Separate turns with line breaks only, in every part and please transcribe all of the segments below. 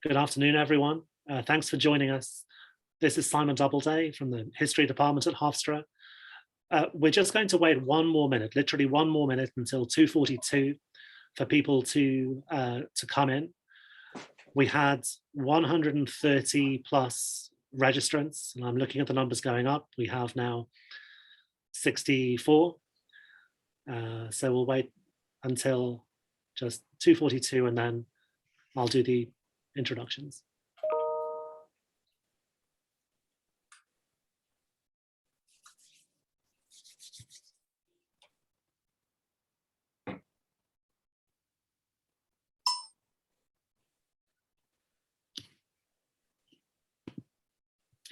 Good afternoon, everyone. Thanks for joining us. This is Simon Doubleday from the History Department at Hofstra. We're just going to wait one more minute, literally one more minute until 2:42 for people to come in. We had 130 plus registrants, and I'm looking at the numbers going up. We have now 64. So we'll wait until just 2:42 and then I'll do the introductions.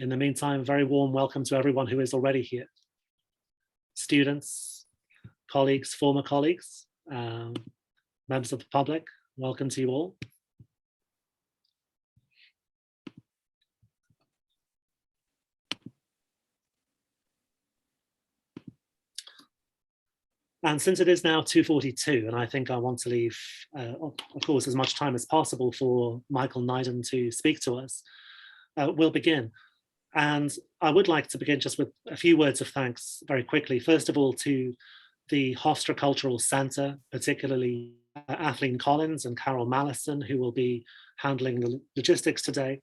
In the meantime, a very warm welcome to everyone who is already here. Students, colleagues, former colleagues, members of the public, welcome to you all. And since it is now 2:42, and I think I want to leave, of course, as much time as possible for Michael Naydan to speak to us, we'll begin. And I would like to begin just with a few words of thanks very quickly. First of all, to the Hofstra Cultural Centre, particularly Athleen Collins and Carol Mallison, who will be handling the logistics today.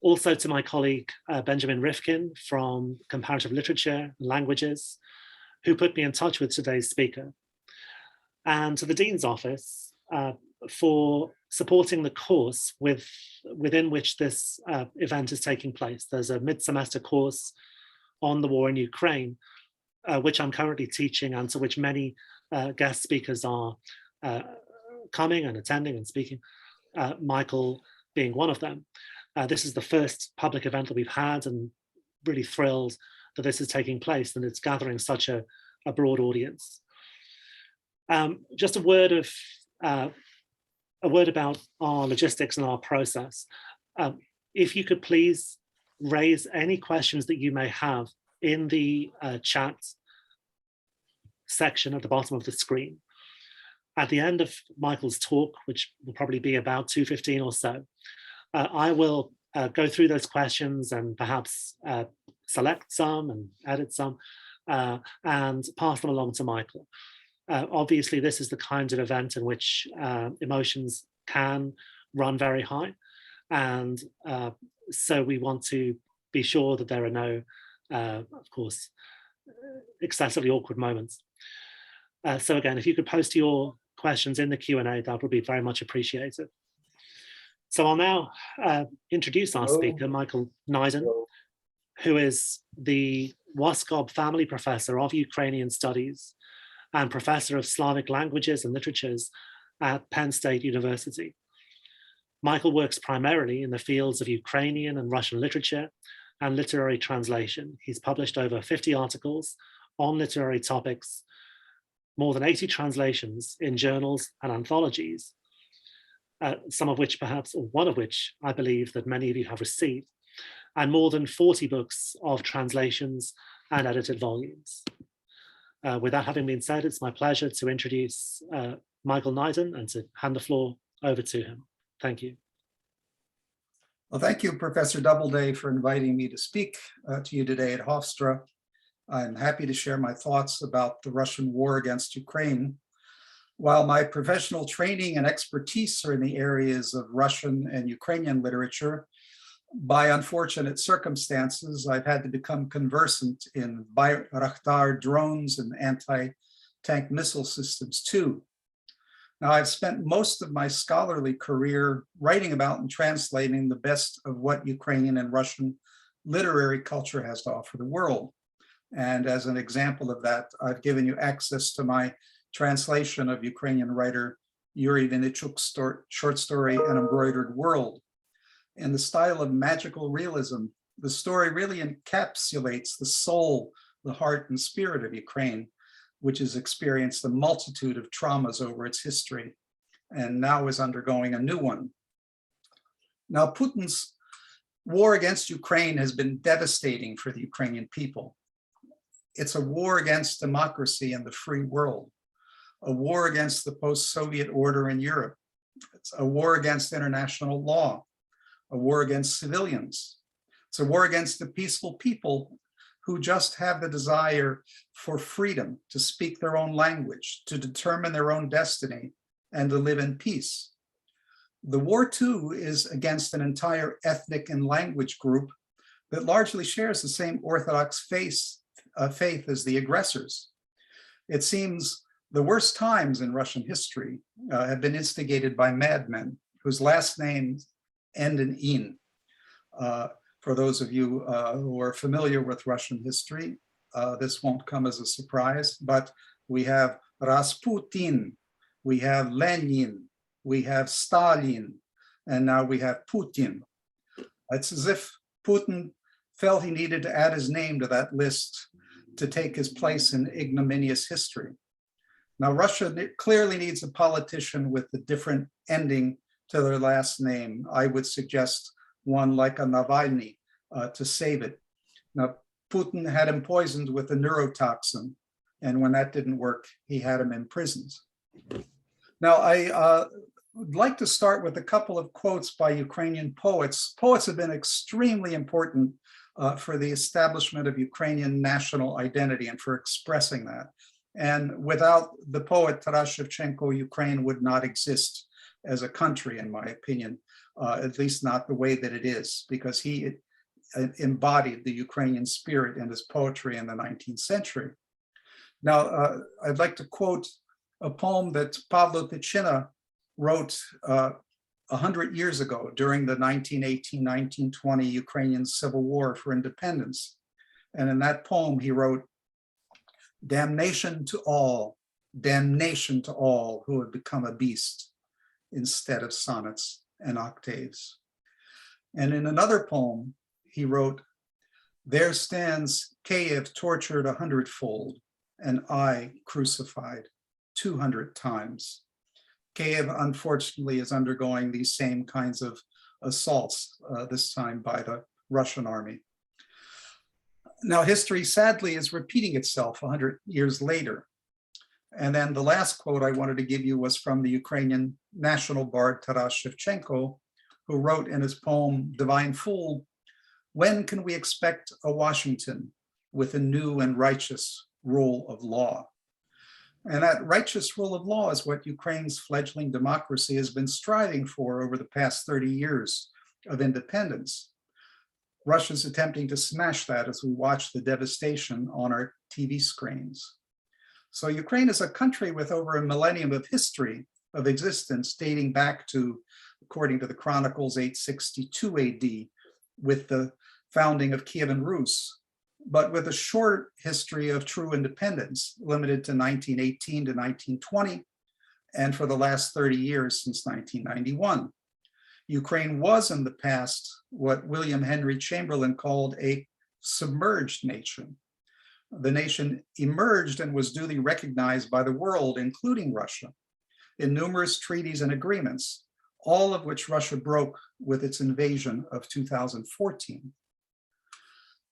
Also to my colleague, Benjamin Rifkin from Comparative Literature and Languages, who put me in touch with today's speaker, and to the Dean's Office for supporting the course within which this event is taking place. There's a mid-semester course on the war in Ukraine, which I'm currently teaching and to which many guest speakers are coming and attending and speaking, Michael being one of them. This is the first public event that we've had, and really thrilled that this is taking place and it's gathering such a broad audience. Just a word about our logistics and our process. If you could please raise any questions that you may have in the chat section at the bottom of the screen. At the end of Michael's talk, which will probably be about 2:15 or so, I will go through those questions and perhaps select some and edit some and pass them along to Michael. Obviously, this is the kind of event in which emotions can run very high. And so we want to be sure that there are no, of course, excessively awkward moments. So again, if you could post your questions in the Q&A, that would be very much appreciated. So I'll now introduce our speaker, Michael Naydan, who is the Woskob Family Professor of Ukrainian Studies and Professor of Slavic Languages and Literatures at Penn State University. Michael works primarily in the fields of Ukrainian and Russian literature and literary translation. He's published over 50 articles on literary topics, more than 80 translations in journals and anthologies, some of which perhaps, or one of which I believe that many of you have received, and more than 40 books of translations and edited volumes. With that having been said, it's my pleasure to introduce Michael Naydan and to hand the floor over to him. Thank you.
Well, thank you, Professor Doubleday, for inviting me to speak to you today at Hofstra. I'm happy to share my thoughts about the Russian war against Ukraine. While my professional training and expertise are in the areas of Russian and Ukrainian literature, by unfortunate circumstances, I've had to become conversant in Bayraktar drones and anti-tank missile systems too. Now, I've spent most of my scholarly career writing about and translating the best of what Ukrainian and Russian literary culture has to offer the world. And as an example of that, I've given you access to my translation of Ukrainian writer Yuri Vinichuk's short story, An Embroidered World. In the style of magical realism, the story really encapsulates the soul, the heart and spirit of Ukraine, which has experienced a multitude of traumas over its history. and now is undergoing a new one. Now, Putin's war against Ukraine has been devastating for the Ukrainian people. It's a war against democracy and the free world, a war against the post-Soviet order in Europe. It's a war against international law, a war against civilians. It's a war against the peaceful people who just have the desire for freedom, to speak their own language, to determine their own destiny, and to live in peace. The war, too, is against an entire ethnic and language group that largely shares the same Orthodox faith as the aggressors. It seems the worst times in Russian history have been instigated by madmen whose last names end in "in." For those of you who are familiar with Russian history, this won't come as a surprise, but we have Rasputin, we have Lenin, we have Stalin, and now we have Putin. It's as if Putin felt he needed to add his name to that list to take his place in ignominious history. Now, Russia clearly needs a politician with a different ending to their last name. I would suggest one like a Navalny to save it. Now, Putin had him poisoned with a neurotoxin, and when that didn't work, he had him imprisoned. Now, I would like to start with a couple of quotes by Ukrainian poets. Poets have been extremely important for the establishment of Ukrainian national identity and for expressing that. And without the poet Taras Shevchenko, Ukraine would not exist as a country, in my opinion, at least not the way that it is, because he embodied the Ukrainian spirit in his poetry in the 19th century. Now, I'd like to quote a poem that Pavlo Tychina wrote 100 years ago during the 1918-1920 Ukrainian Civil War for independence. And in that poem, he wrote, damnation to all who have become a beast instead of sonnets and octaves. And in another poem, he wrote, there stands Kiev tortured 100-fold, and I crucified 200 times. Kiev, unfortunately, is undergoing these same kinds of assaults, this time by the Russian army. Now, history, sadly, is repeating itself 100 years later. And then the last quote I wanted to give you was from the Ukrainian national bard Taras Shevchenko, who wrote in his poem, Divine Fool, when can we expect a Washington with a new and righteous rule of law? And that righteous rule of law is what Ukraine's fledgling democracy has been striving for over the past 30 years of independence. Russia's attempting to smash that as we watch the devastation on our TV screens. So Ukraine is a country with over a millennium of history of existence dating back to, according to the Chronicles, 862 AD, with the founding of Kiev and Rus, but with a short history of true independence, limited to 1918 to 1920, and for the last 30 years since 1991. Ukraine was in the past what William Henry Chamberlain called a submerged nation. The nation emerged and was duly recognized by the world, including Russia, in numerous treaties and agreements, all of which Russia broke with its invasion of 2014.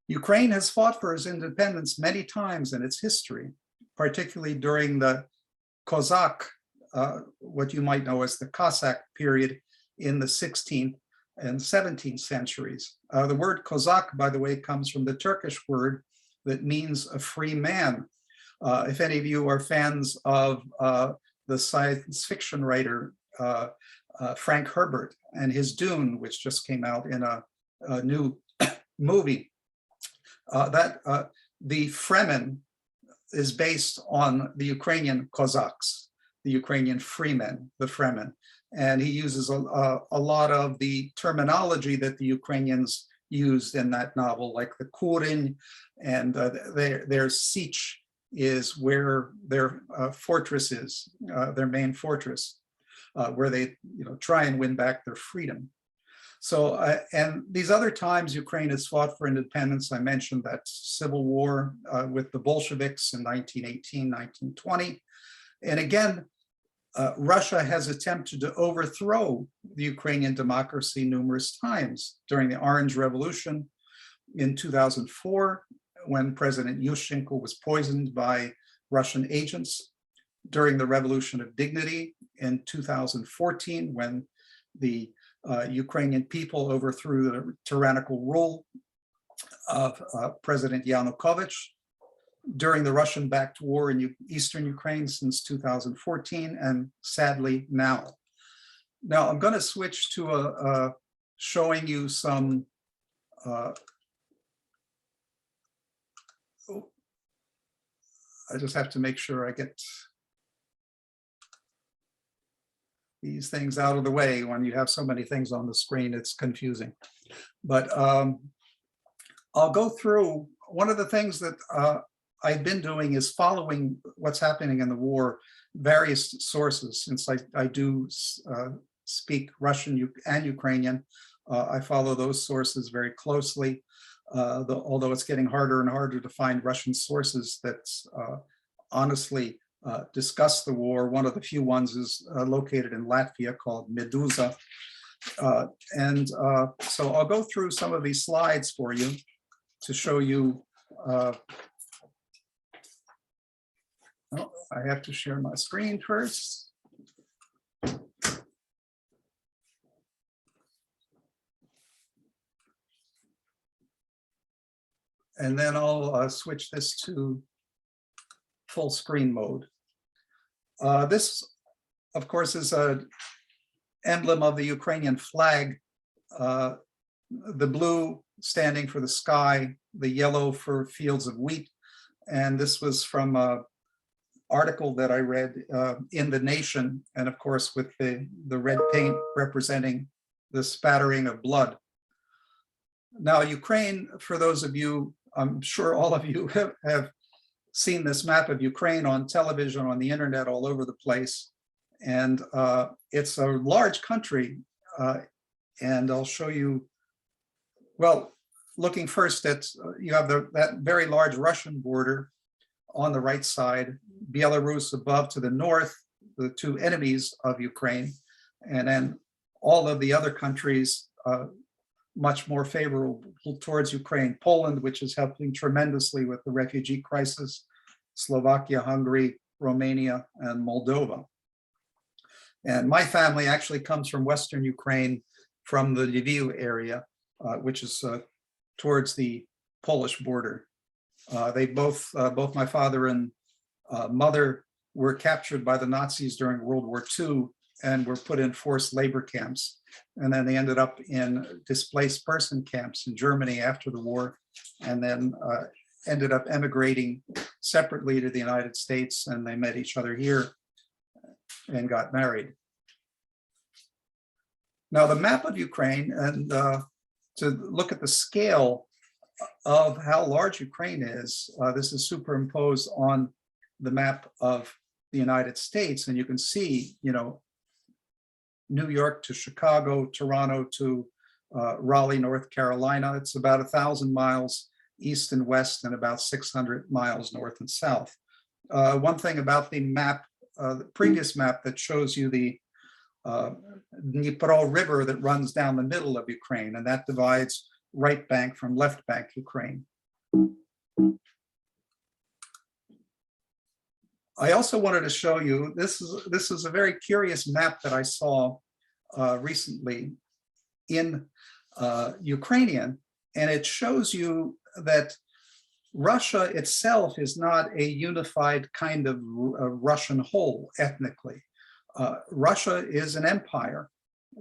Ukraine has fought for its independence many times in its history, particularly during the Cossack, what you might know as the Cossack period in the 16th and 17th centuries. The word Cossack, by the way, comes from the Turkish word that means a free man. If any of you are fans of the science fiction writer Frank Herbert and his Dune, which just came out in a new movie, the Fremen is based on the Ukrainian Cossacks, the Ukrainian freemen, the Fremen. And he uses a lot of the terminology that the Ukrainians used in that novel, like the Kurin, and their Sich is where their fortress is, their main fortress, where they try and win back their freedom. So, and these other times Ukraine has fought for independence. I mentioned that civil war with the Bolsheviks in 1918, 1920. And again, Russia has attempted to overthrow the Ukrainian democracy numerous times during the Orange Revolution in 2004, when President Yushchenko was poisoned by Russian agents, during the Revolution of Dignity in 2014, when the Ukrainian people overthrew the tyrannical rule of President Yanukovych, during the Russian-backed war in Eastern Ukraine since 2014, and sadly now. Now I'm going to switch to showing you some I just have to make sure I get these things out of the way. When you have so many things on the screen, it's confusing. But I'll go through. One of the things that I've been doing is following what's happening in the war, various sources, since I do speak Russian and Ukrainian. I follow those sources very closely, although it's getting harder and harder to find Russian sources that honestly discuss the war. One of the few ones is located in Latvia, called Meduza. So I'll go through some of these slides for you to show you. I have to share my screen first. And then I'll switch this to full screen mode. This, of course, is an emblem of the Ukrainian flag. The blue standing for the sky, the yellow for fields of wheat. And this was from an article that I read in The Nation, and of course with the red paint representing the spattering of blood. Now, Ukraine, for those of you, I'm sure all of you have seen this map of Ukraine on television, on the internet, all over the place. And it's a large country. And I'll show you, well, looking first at, you have that very large Russian border on the right side, Belarus above to the north, the two enemies of Ukraine, and then all of the other countries much more favorable towards Ukraine. Poland, which is helping tremendously with the refugee crisis, Slovakia, Hungary, Romania, and Moldova. And my family actually comes from Western Ukraine, from the Lviv area, which is towards the Polish border. They both my father and mother were captured by the Nazis during World War II and were put in forced labor camps. And then they ended up in displaced person camps in Germany after the war, and then ended up emigrating separately to the United States, and they met each other here and got married. Now, the map of Ukraine, and to look at the scale of how large Ukraine is, this is superimposed on the map of the United States, and you can see, you know, New York to Chicago, Toronto to Raleigh, North Carolina. It's about 1,000 miles east and west, and about 600 miles north and south. One thing about the map, the previous map that shows you the Dnipro River that runs down the middle of Ukraine, and that divides right bank from left bank Ukraine. I also wanted to show you, this is a very curious map that I saw recently in Ukrainian, and it shows you that Russia itself is not a unified kind of Russian whole ethnically. Russia is an empire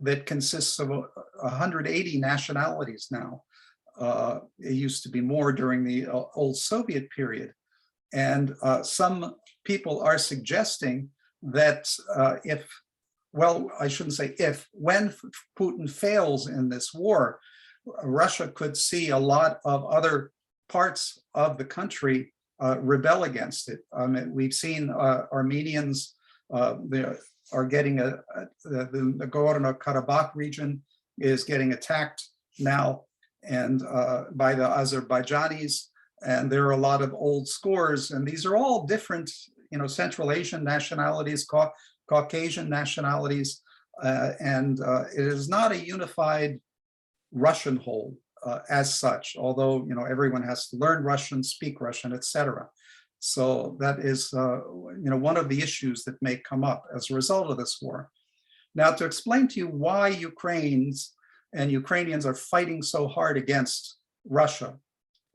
that consists of 180 nationalities now. It used to be more during the old Soviet period. And some people are suggesting that when Putin fails in this war, Russia could see a lot of other parts of the country rebel against it. I mean, we've seen Armenians, they are getting the Nagorno-Karabakh region is getting attacked now, and by the Azerbaijanis, and there are a lot of old scores, and these are all different, you know, Central Asian nationalities, Caucasian nationalities, and it is not a unified Russian whole as such, although everyone has to learn Russian, speak Russian, etc. So that is one of the issues that may come up as a result of this war. Now, to explain to you why Ukrainians are fighting so hard against Russia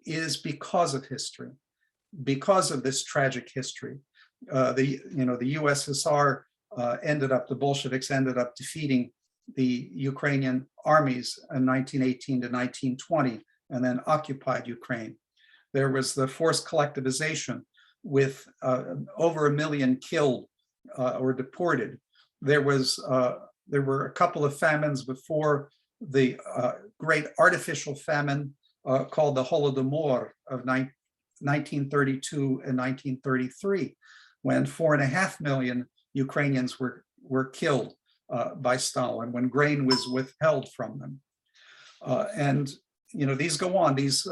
is because of history, because of this tragic history. The USSR the Bolsheviks ended up defeating the Ukrainian armies in 1918 to 1920, and then occupied Ukraine. There was the forced collectivization with over 1 million killed or deported. There were a couple of famines before the great artificial famine called the Holodomor of 1932 and 1933, when 4.5 million Ukrainians were killed by Stalin, when grain was withheld from them. And these go on, these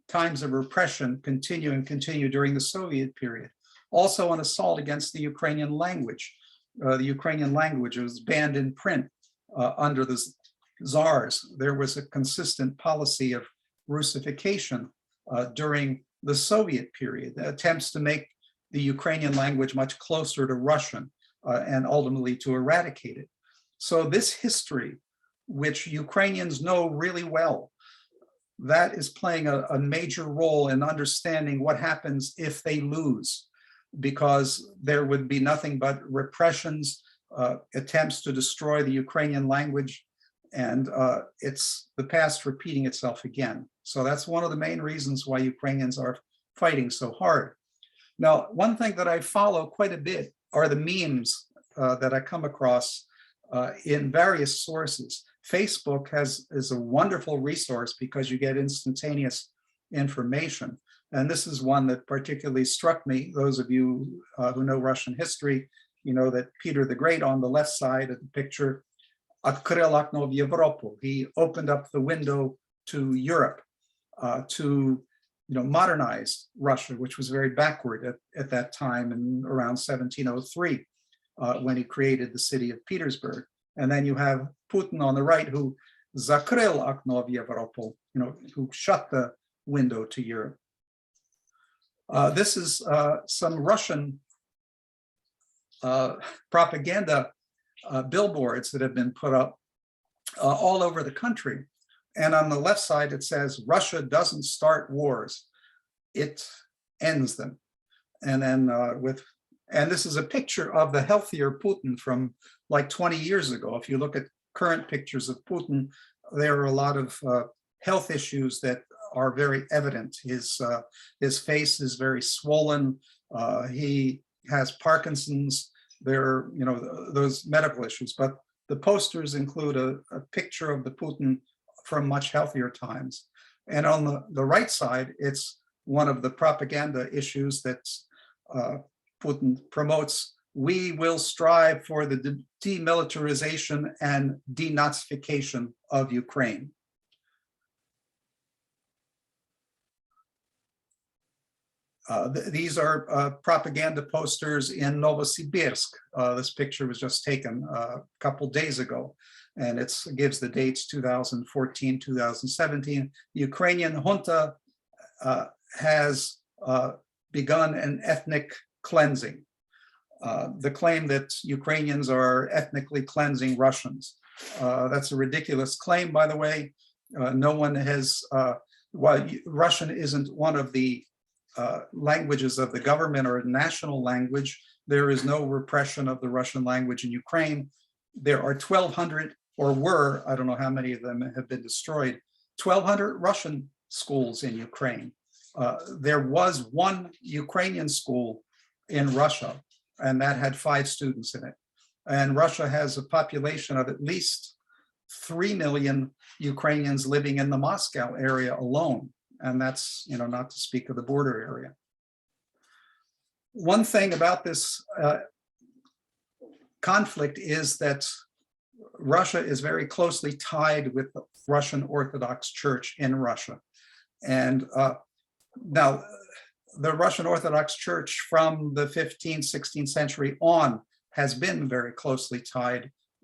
times of repression continue during the Soviet period. Also an assault against the Ukrainian language. The Ukrainian language was banned in print under the tsars. There was a consistent policy of Russification during the Soviet period, attempts to make the Ukrainian language much closer to Russian and ultimately to eradicate it. So this history, which Ukrainians know really well, that is playing a major role in understanding what happens if they lose, because there would be nothing but repressions, attempts to destroy the Ukrainian language, and it's the past repeating itself again. So that's one of the main reasons why Ukrainians are fighting so hard. Now, one thing that I follow quite a bit are the memes that I come across in various sources. Facebook is a wonderful resource because you get instantaneous information. And this is one that particularly struck me. Those of you who know Russian history, you know that Peter the Great on the left side of the picture, открыл окно в Европу. He opened up the window to Europe to modernize Russia, which was very backward at that time in around 1703 when he created the city of Petersburg. And then you have Putin on the right who закрыл окно в Европу, who shut the window to Europe. This is some Russian propaganda billboards that have been put up all over the country. And on the left side, it says, Russia doesn't start wars, it ends them. And then and this is a picture of the healthier Putin from like 20 years ago. If you look at current pictures of Putin, there are a lot of health issues that are very evident. His face is very swollen. He has Parkinson's. There are, those medical issues, but the posters include a picture of the Putin from much healthier times. And on the right side, it's one of the propaganda issues that Putin promotes. We will strive for the demilitarization and denazification of Ukraine. These are propaganda posters in Novosibirsk. This picture was just taken a couple days ago, and it gives the dates 2014, 2017. The Ukrainian junta has begun an ethnic cleansing. The claim that Ukrainians are ethnically cleansing Russians. That's a ridiculous claim, by the way. No one has, while Russian isn't one of the languages of the government or a national language, there is no repression of the Russian language in Ukraine. There are 1,200, or were, I don't know how many of them have been destroyed, 1,200 Russian schools in Ukraine. There was one Ukrainian school in Russia, and that had 5 students in it. And Russia has a population of at least 3 million Ukrainians living in the Moscow area alone. And that's, not to speak of the border area. One thing about this conflict is that Russia is very closely tied with the Russian Orthodox Church in Russia. And now the Russian Orthodox Church from the 15th, 16th century on has been very closely tied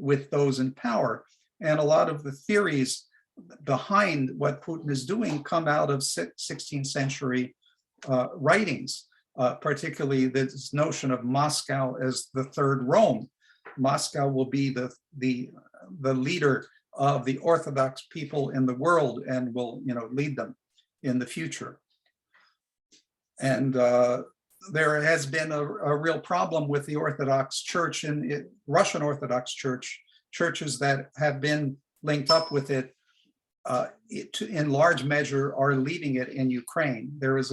with those in power. And a lot of the theories behind what Putin is doing come out of 16th century writings, particularly this notion of Moscow as the third Rome. Moscow will be the leader of the Orthodox people in the world and will, lead them in the future. And there has been a real problem with the Orthodox Church and Russian Orthodox Church, churches that have been linked up with it, in large measure are leaving it in Ukraine. There was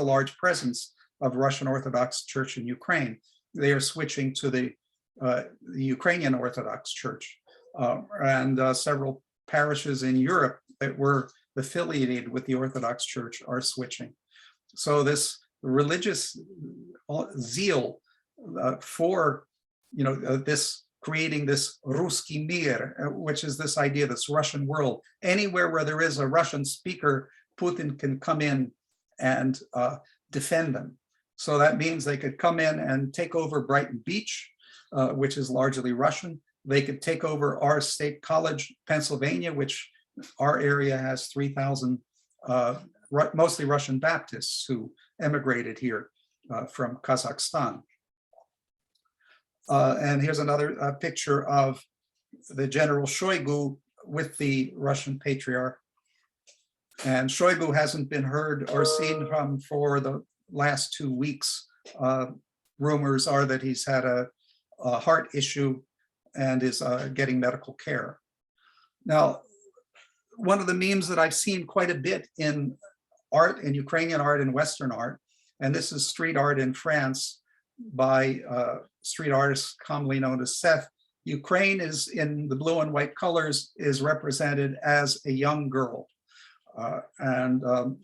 a large presence of Russian Orthodox Church in Ukraine. They are switching to the Ukrainian Orthodox Church, and several parishes in Europe that were affiliated with the Orthodox Church are switching. So this religious zeal for, this creating this russkii mir, which is this idea, this Russian world. Anywhere where there is a Russian speaker, Putin can come in and defend them. So that means they could come in and take over Brighton Beach, which is largely Russian. They could take over our state college, Pennsylvania, which our area has 3,000 mostly Russian Baptists who emigrated here from Kazakhstan. And here's another picture of the General Shoigu with the Russian Patriarch. And Shoigu hasn't been heard or seen from for the last 2 weeks. Rumors are that he's had a heart issue and is getting medical care. Now, one of the memes that I've seen quite a bit in art, in Ukrainian art and Western art, and this is street art in France by street artists commonly known as Seth. Ukraine is, in the blue and white colors, is represented as a young girl. And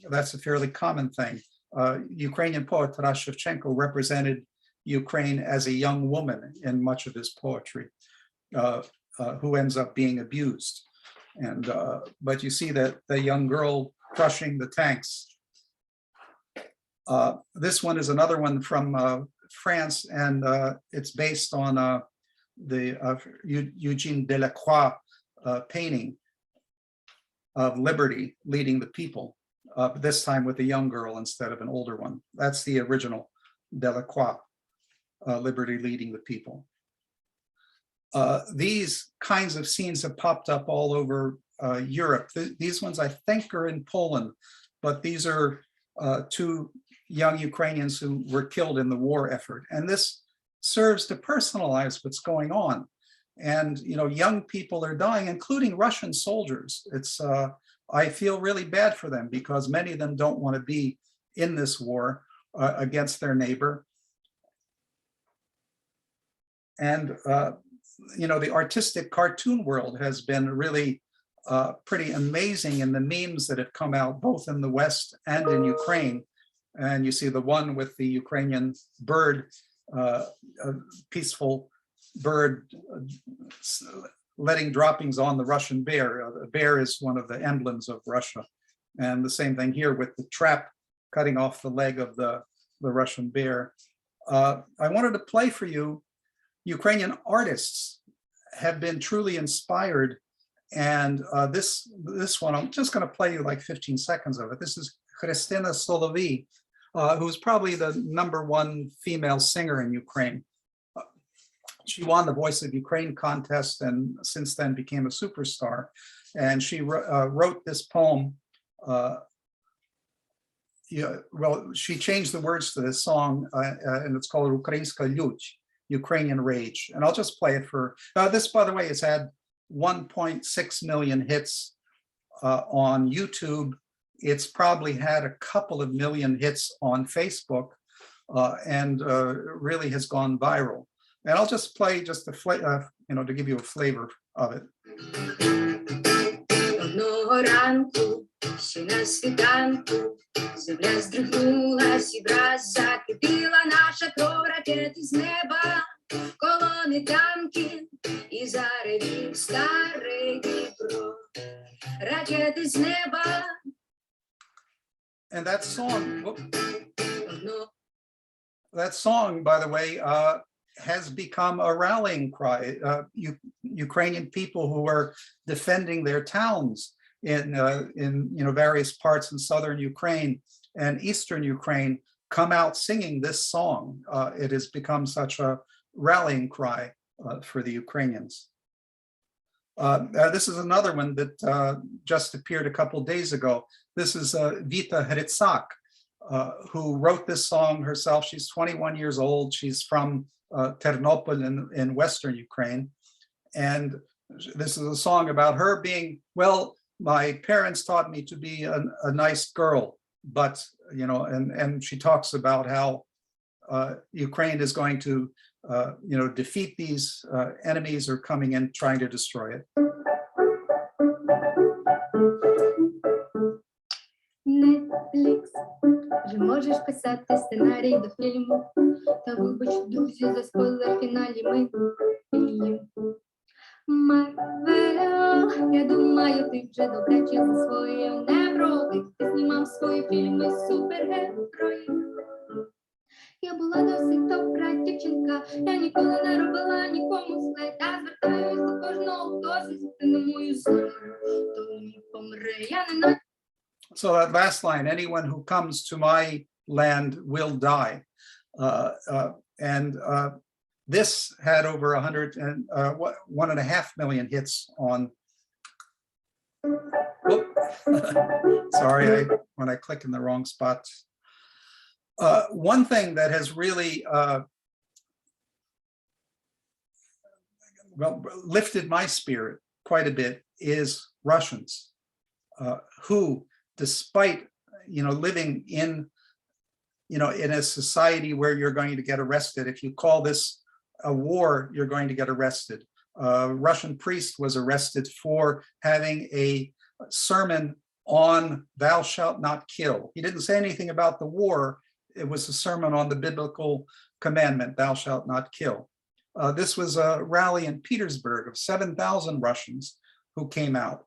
that's a fairly common thing. Ukrainian poet Taras Shevchenko represented Ukraine as a young woman in much of his poetry, who ends up being abused. And but you see that the young girl crushing the tanks. This one is another one from France, and it's based on the Eugene Delacroix painting of liberty leading the people, this time with a young girl instead of an older one. That's the original Delacroix, liberty leading the people. These kinds of scenes have popped up all over Europe. These ones I think are in Poland, but these are two young Ukrainians who were killed in the war effort. And this serves to personalize what's going on. And, young people are dying, including Russian soldiers. It's, I feel really bad for them because many of them don't want to be in this war against their neighbor. And, the artistic cartoon world has been really pretty amazing in the memes that have come out both in the West and in Ukraine. And you see the one with the Ukrainian bird, a peaceful bird letting droppings on the Russian bear. The bear is one of the emblems of Russia. And the same thing here with the trap cutting off the leg of the Russian bear. I wanted to play for you. Ukrainian artists have been truly inspired. And this one, I'm just going to play you like 15 seconds of it. This is Christina Solovey, who's probably the #1 female singer in Ukraine. She won the Voice of Ukraine contest and since then became a superstar. And she wrote this poem. She changed the words to this song, and it's called Ukrainska Lють, Ukrainian Rage. And I'll just play it for, this, by the way, has had 1.6 million hits on YouTube. It's probably had a couple of million hits on Facebook and really has gone viral. And I'll just play just to give you a flavor of it.
Одного ранку, ще на світанку, земля здригнулась і враз закипіла наша кров, ракети з неба, колони танків і заревів старий Дніпро. Ракети з неба.
And that song, by the way, has become a rallying cry. Ukrainian people who are defending their towns in various parts in southern Ukraine and eastern Ukraine come out singing this song. It has become such a rallying cry for the Ukrainians. This is another one that just appeared a couple days ago. This is Vita Hrytsak, who wrote this song herself. She's 21 years old. She's from Ternopil in Western Ukraine. And this is a song about her being, well, my parents taught me to be a nice girl, but, and she talks about how Ukraine is going to, defeat these enemies who are coming in trying to destroy it.
Netflix, вже можеш писати сценарій до фільму. Та вибач, друзі, за спойлер в фіналі ми фільм. Марвел, я думаю, ти вже добряче засвоїв. Не проти, ти знімав свої фільми супергероїв. Я була досить добра дівчинка, я ніколи не робила нікому зле. Я звертаюсь до кожного, хто зустріне мою землю. То не помре, я не
So that last line, anyone who comes to my land will die. This had over 1.5 million hits on. Sorry, when I click in the wrong spot. One thing that has really lifted my spirit quite a bit is Russians, who, despite living in a society where you're going to get arrested, if you call this a war, you're going to get arrested. A Russian priest was arrested for having a sermon on "Thou shalt not kill." He didn't say anything about the war. It was a sermon on the biblical commandment, "Thou shalt not kill." This was a rally in Petersburg of 7,000 Russians who came out,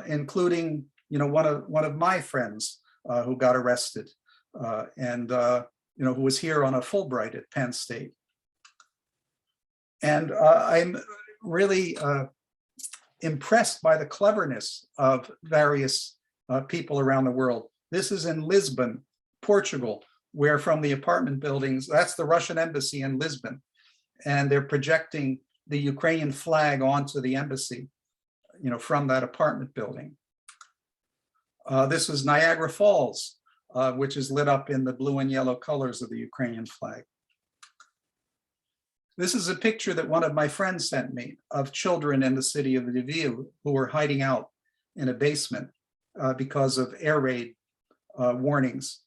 including one of my friends who got arrested and who was here on a Fulbright at Penn State. And I'm really impressed by the cleverness of various people around the world. This is in Lisbon, Portugal, where from the apartment buildings, that's the Russian embassy in Lisbon, and they're projecting the Ukrainian flag onto the embassy, from that apartment building. This is Niagara Falls, which is lit up in the blue and yellow colors of the Ukrainian flag. This is a picture that one of my friends sent me of children in the city of Lviv who were hiding out in a basement because of air raid warnings.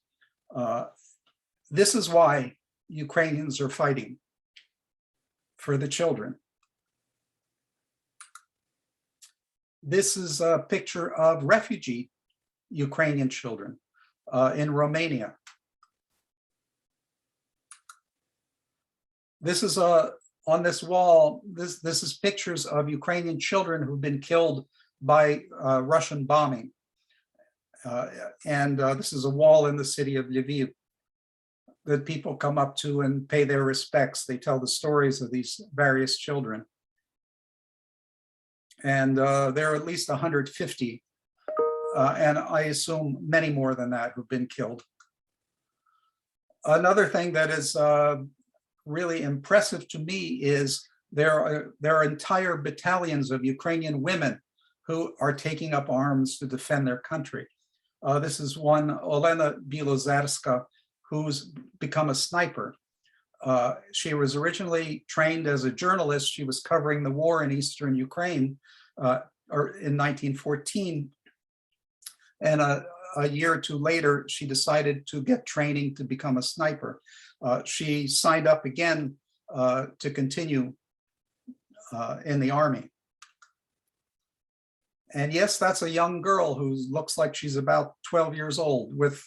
This is why Ukrainians are fighting, for the children. This is a picture of refugee Ukrainian children in Romania. This is on this wall, this is pictures of Ukrainian children who've been killed by Russian bombing. This is a wall in the city of Lviv that people come up to and pay their respects. They tell the stories of these various children. And there are at least 150, and I assume many more than that who've been killed. Another thing that is really impressive to me is there are entire battalions of Ukrainian women who are taking up arms to defend their country. This is one, Olena Bilozerska, who's become a sniper. She was originally trained as a journalist. She was covering the war in Eastern Ukraine in 1914. And a year or two later, she decided to get training to become a sniper. She signed up again to continue in the army. And yes, that's a young girl who looks like she's about 12 years old with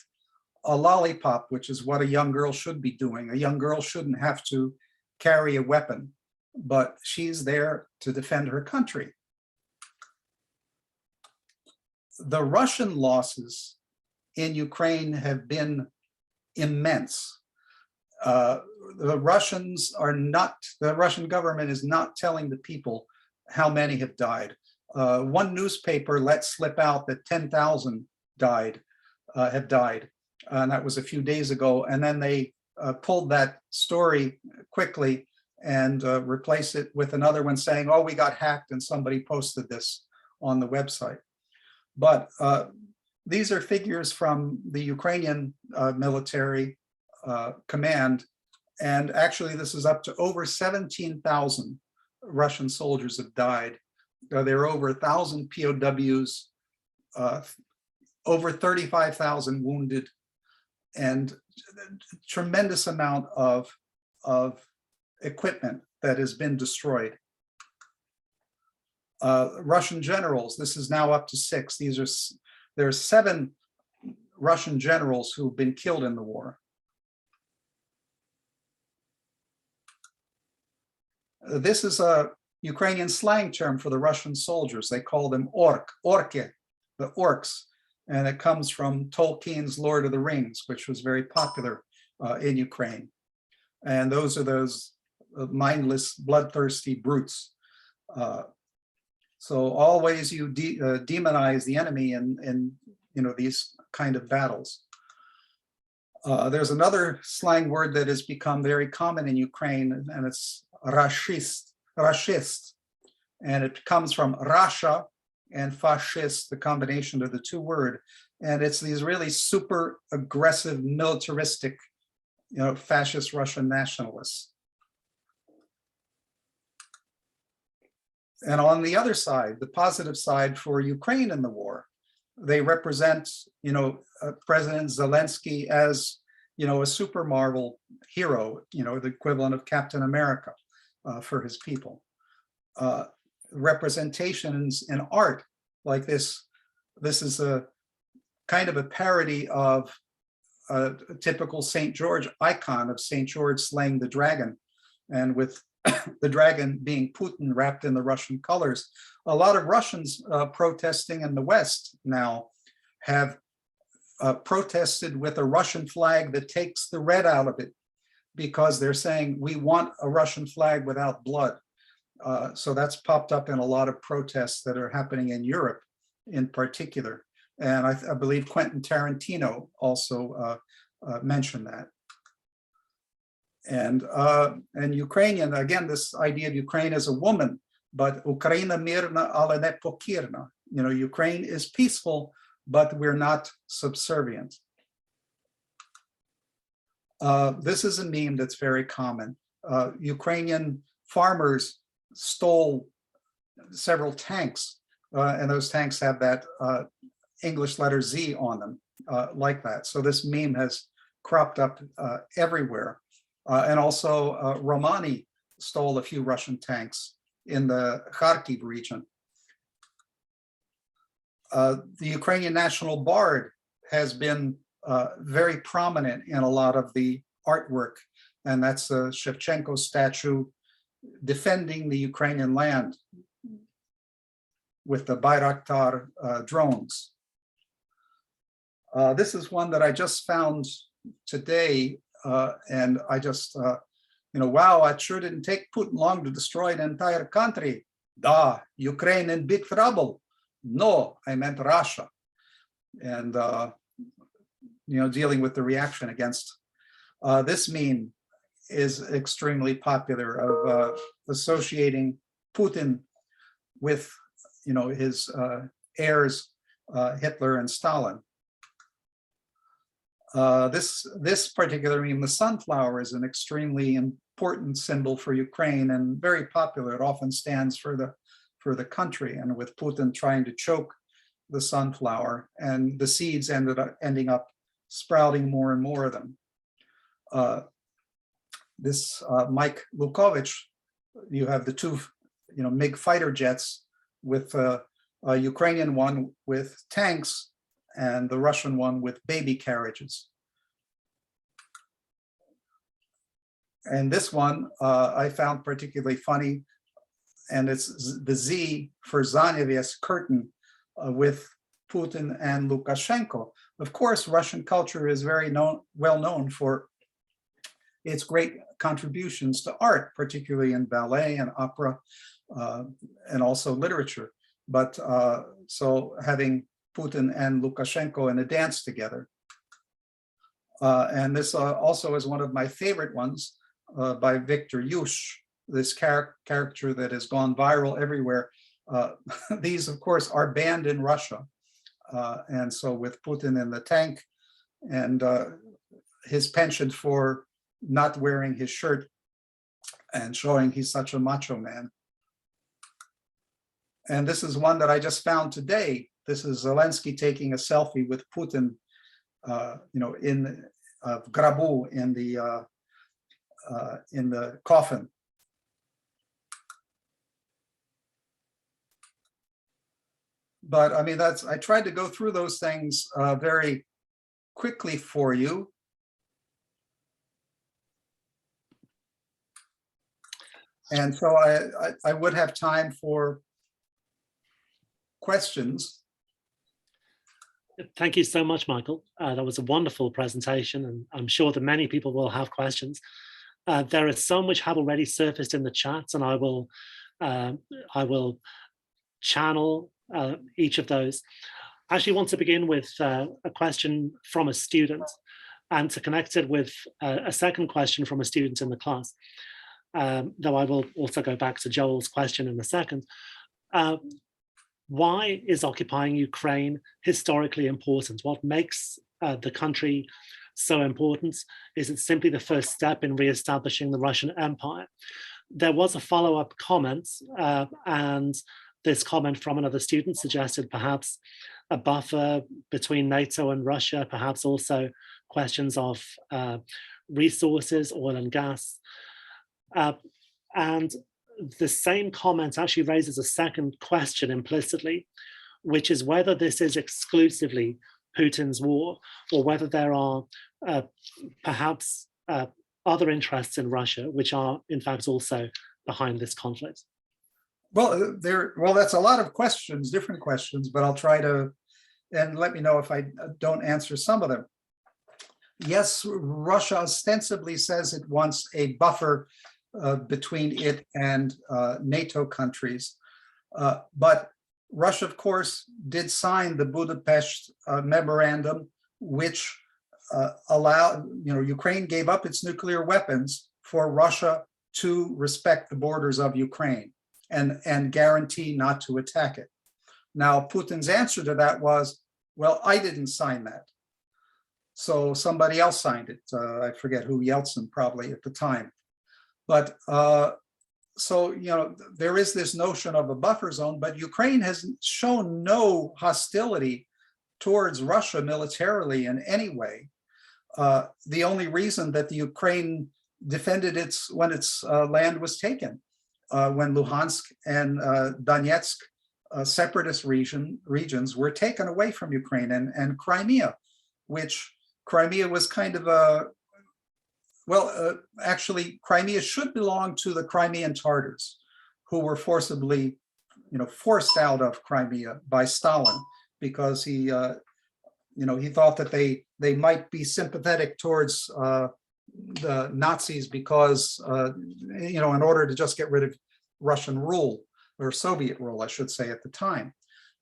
a lollipop, which is what a young girl should be doing. A young girl shouldn't have to carry a weapon, but she's there to defend her country. The Russian losses in Ukraine have been immense. The Russian government is not telling the people how many have died. One newspaper let slip out that 10,000 have died, and that was a few days ago. And then they pulled that story quickly and replaced it with another one saying, oh, we got hacked and somebody posted this on the website. But these are figures from the Ukrainian military command. And actually, this is up to over 17,000 Russian soldiers have died. There are over 1,000 POWs, over 35,000 wounded, and a tremendous amount of equipment that has been destroyed. Russian generals, this is now up to 6. There are 7 Russian generals who've been killed in the war. This is a Ukrainian slang term for the Russian soldiers. They call them orke, the orcs. And it comes from Tolkien's Lord of the Rings, which was very popular in Ukraine. And those are those mindless, bloodthirsty brutes. So always you demonize the enemy in these kind of battles. There's another slang word that has become very common in Ukraine, and it's rashist, and it comes from Russia and fascist, the combination of the two words, and it's these really super aggressive, militaristic, fascist Russian nationalists. And on the other side, the positive side for Ukraine in the war, they represent, President Zelensky as, a super Marvel hero, the equivalent of Captain America for his people. Representations in art like this. This is a kind of a parody of a typical St. George icon of St. George slaying the dragon, and with the dragon being Putin wrapped in the Russian colors. A lot of Russians protesting in the West now have protested with a Russian flag that takes the red out of it, because they're saying we want a Russian flag without blood. So that's popped up in a lot of protests that are happening in Europe in particular. And I believe Quentin Tarantino also mentioned that. And Ukrainian, again, this idea of Ukraine as a woman, but Ukraina mirna, ale ne pokirna. Ukraine is peaceful, but we're not subservient. This is a meme that's very common. Ukrainian farmers stole several tanks, and those tanks have that English letter Z on them, like that. So this meme has cropped up everywhere. And also Romani stole a few Russian tanks in the Kharkiv region. The Ukrainian national bard has been very prominent in a lot of the artwork, and that's a Shevchenko statue defending the Ukrainian land with the Bayraktar drones. This is one that I just found today, and I just, wow, it sure didn't take Putin long to destroy an entire country. Da, Ukraine in big trouble. No, I meant Russia. And, dealing with the reaction against this meme is extremely popular, of associating Putin with, his heirs, Hitler and Stalin. This particular meme, the sunflower, is an extremely important symbol for Ukraine and very popular. It often stands for the country, and with Putin trying to choke the sunflower, and the seeds ending up sprouting more and more of them. This Mike Lukovich, you have the two, MiG fighter jets, with a Ukrainian one with tanks and the Russian one with baby carriages. And this one I found particularly funny, and it's the Z for Zanevest, curtain, with Putin and Lukashenko. Of course, Russian culture is very well known for its great contributions to art, particularly in ballet and opera, and also literature. But so having Putin and Lukashenko in a dance together. And this also is one of my favorite ones by Victor Yush, this character that has gone viral everywhere. These, of course, are banned in Russia. And so with Putin in the tank and his penchant for not wearing his shirt and showing he's such a macho man. And this is one that I just found today. This is Zelensky taking a selfie with Putin, in Grabu in the coffin. But I mean, I tried to go through those things very quickly for you. And so I would have time for questions.
Thank you so much, Michael. That was a wonderful presentation, and I'm sure that many people will have questions. There is some which have already surfaced in the chat, and I will channel each of those. I actually want to begin with a question from a student, and to connect it with a second question from a student in the class, though I will also go back to Joel's question in a second. Why is occupying Ukraine historically important? What makes the country so important? Is it simply the first step in re-establishing the Russian Empire? There was a follow-up comment, and this comment from another student suggested perhaps a buffer between NATO and Russia, perhaps also questions of resources, oil and gas. And the same comment actually raises a second question implicitly, which is whether this is exclusively Putin's war, or whether there are perhaps other interests in Russia, which are in fact also behind this conflict.
Well, that's a lot of questions, different questions, but I'll try to, and let me know if I don't answer some of them. Yes, Russia ostensibly says it wants a buffer between it and NATO countries. But Russia, of course, did sign the Budapest memorandum, which allowed, Ukraine gave up its nuclear weapons for Russia to respect the borders of Ukraine and guarantee not to attack it. Now, Putin's answer to that was, well, I didn't sign that. So somebody else signed it. I forget who, Yeltsin probably at the time. But so, there is this notion of a buffer zone, but Ukraine has shown no hostility towards Russia militarily in any way. The only reason that the Ukraine defended when its land was taken, when Luhansk and Donetsk separatist regions were taken away from Ukraine, and Crimea, which Crimea was kind of a, actually, Crimea should belong to the Crimean Tatars, who were forcibly, forced out of Crimea by Stalin because he thought that they might be sympathetic towards the Nazis because, in order to just get rid of Russian rule, or Soviet rule, I should say, at the time.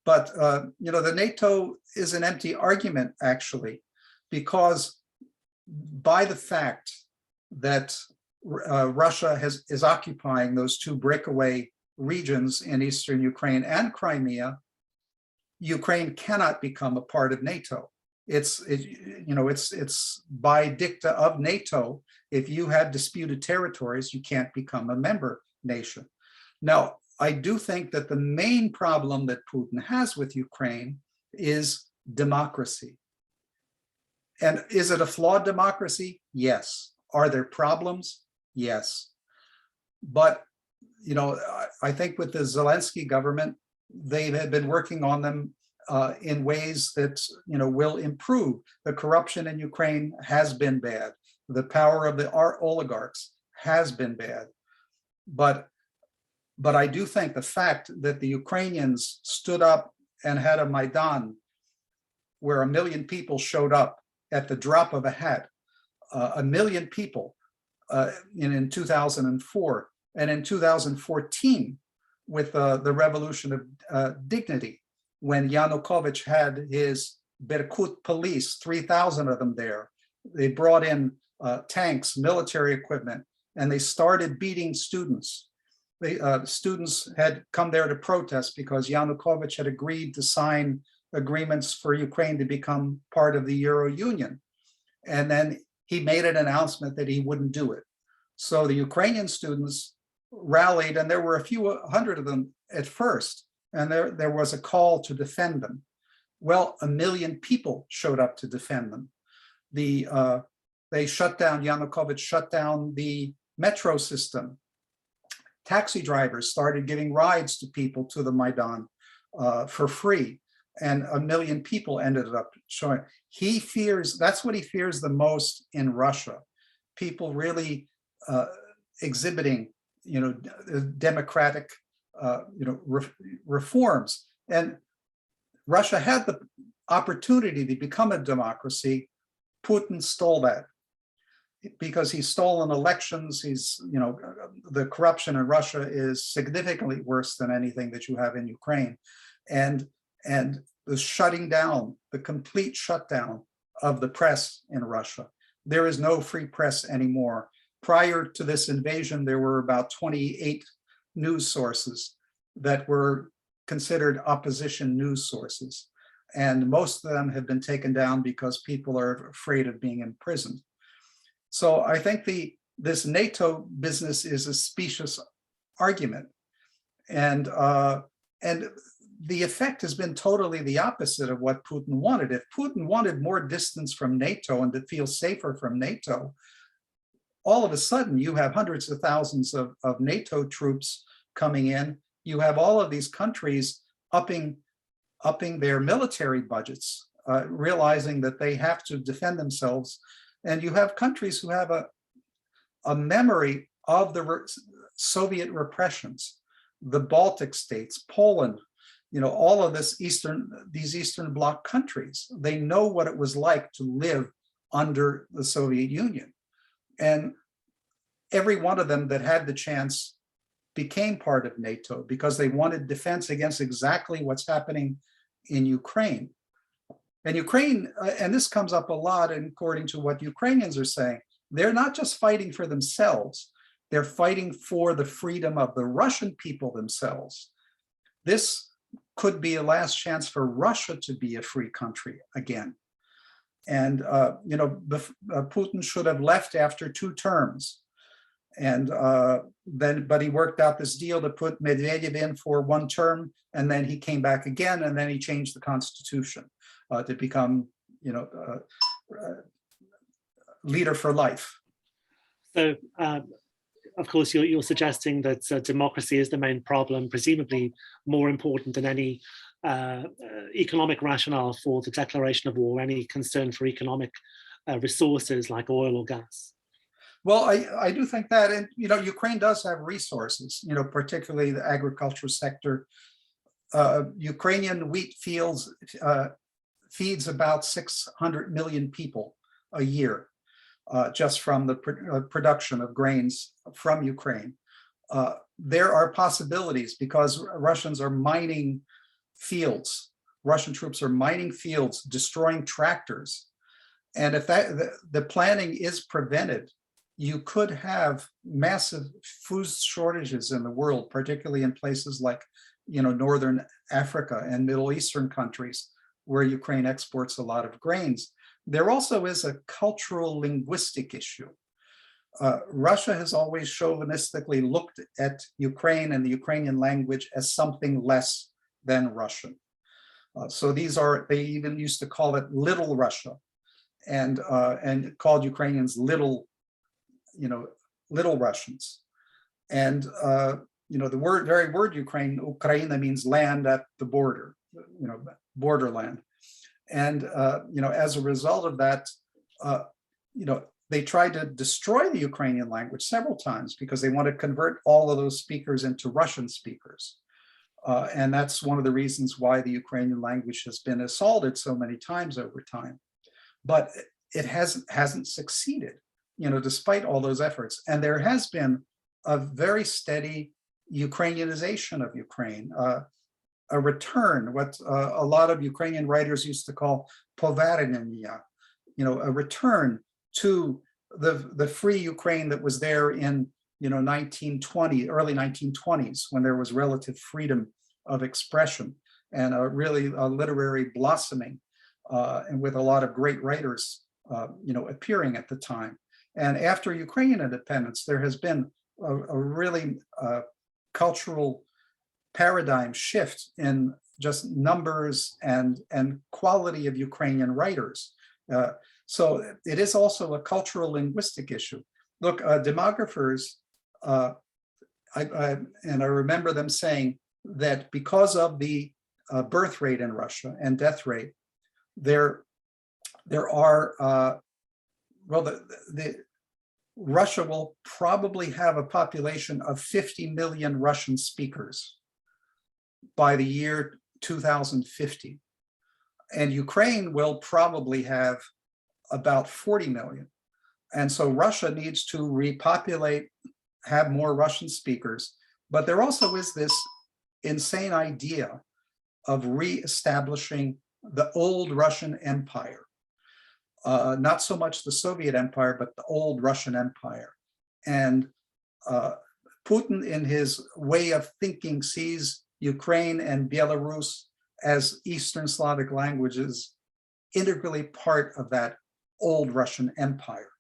But, the NATO is an empty argument, actually, because by the fact that Russia is occupying those two breakaway regions in eastern Ukraine and Crimea, Ukraine cannot become a part of NATO. It's by dicta of NATO. If you have disputed territories, you can't become a member nation. Now, I do think that the main problem that Putin has with Ukraine is democracy. And is it a flawed democracy? Yes. Are there problems? Yes. But, I think with the Zelensky government, they have been working on them in ways that, will improve. The corruption in Ukraine has been bad. The power of the oligarchs has been bad. But I do think the fact that the Ukrainians stood up and had a Maidan where 1 million people showed up at the drop of a hat, 1 million people, in 2004, and in 2014 with the Revolution of Dignity, when Yanukovych had his Berkut police, 3,000 of them there. They brought in tanks, military equipment, and they started beating students. Students had come there to protest because Yanukovych had agreed to sign agreements for Ukraine to become part of the Euro Union. And then he made an announcement that he wouldn't do it. So the Ukrainian students rallied, and there were a few hundred of them at first, and there was a call to defend them. Well, 1 million people showed up to defend them. They shut down, Yanukovych shut down the metro system. Taxi drivers started giving rides to people to the Maidan for free, and 1 million people ended up showing. He fears, that's what he fears the most in Russia. People really exhibiting, democratic, reforms. And Russia had the opportunity to become a democracy. Putin stole that because he's stolen elections. He's, the corruption in Russia is significantly worse than anything that you have in Ukraine. And the shutting down, the complete shutdown of the press in Russia. There is no free press anymore. Prior to this invasion, there were about 28 news sources that were considered opposition news sources. And most of them have been taken down because people are afraid of being imprisoned. So I think this NATO business is a specious argument. And the effect has been totally the opposite of what Putin wanted. If Putin wanted more distance from NATO and to feel safer from NATO, all of a sudden you have hundreds of thousands of NATO troops coming in. You have all of these countries upping their military budgets, realizing that they have to defend themselves. And you have countries who have a memory of the Soviet repressions, the Baltic states, Poland, all of these Eastern Bloc countries. They know what it was like to live under the Soviet Union. And every one of them that had the chance became part of NATO because they wanted defense against exactly what's happening in Ukraine. And Ukraine, and this comes up a lot according to what Ukrainians are saying, they're not just fighting for themselves, they're fighting for the freedom of the Russian people themselves. This could be a last chance for Russia to be a free country again. And Putin should have left after 2 terms. And but he worked out this deal to put Medvedev in for 1 term, and then he came back again, and then he changed the constitution to become, leader for life.
So, of course, you're suggesting that democracy is the main problem, presumably more important than any economic rationale for the declaration of war, any concern for economic resources like oil or gas.
Well, I do think that, and Ukraine does have resources, particularly the agricultural sector. Ukrainian wheat fields feeds about 600 million people a year, just from the production of grains from Ukraine. There are possibilities because Russians are mining fields. Russian troops are mining fields, destroying tractors. And if the planning is prevented, you could have massive food shortages in the world, particularly in places like, Northern Africa and Middle Eastern countries where Ukraine exports a lot of grains. There also is a cultural linguistic issue. Russia has always chauvinistically looked at Ukraine and the Ukrainian language as something less than Russian. So they even used to call it Little Russia, and called Ukrainians little Russians. And the very word Ukraina means land at the border, borderland. And as a result of that, they tried to destroy the Ukrainian language several times because they want to convert all of those speakers into Russian speakers. And that's one of the reasons why the Ukrainian language has been assaulted so many times over time. But it hasn't succeeded. despite all those efforts. And there has been a very steady Ukrainianization of Ukraine, a return, what a lot of Ukrainian writers used to call poverenia, a return to the free Ukraine that was there in 1920, early 1920s, when there was relative freedom of expression and a really literary blossoming, and with a lot of great writers, appearing at the time. And after Ukrainian independence, there has been a really cultural paradigm shift in just numbers and quality of Ukrainian writers. So it is also a cultural linguistic issue. Look, demographers, I remember them saying that because of the birth rate in Russia and death rate, there are, Russia will probably have a population of 50 million Russian speakers by the year 2050. And Ukraine will probably have about 40 million. And so Russia needs to repopulate, have more Russian speakers. But there also is this insane idea of reestablishing the old Russian Empire. Not so much the Soviet Empire, but the old Russian Empire. And Putin, in his way of thinking, sees Ukraine and Belarus as Eastern Slavic languages integrally part of that old Russian Empire.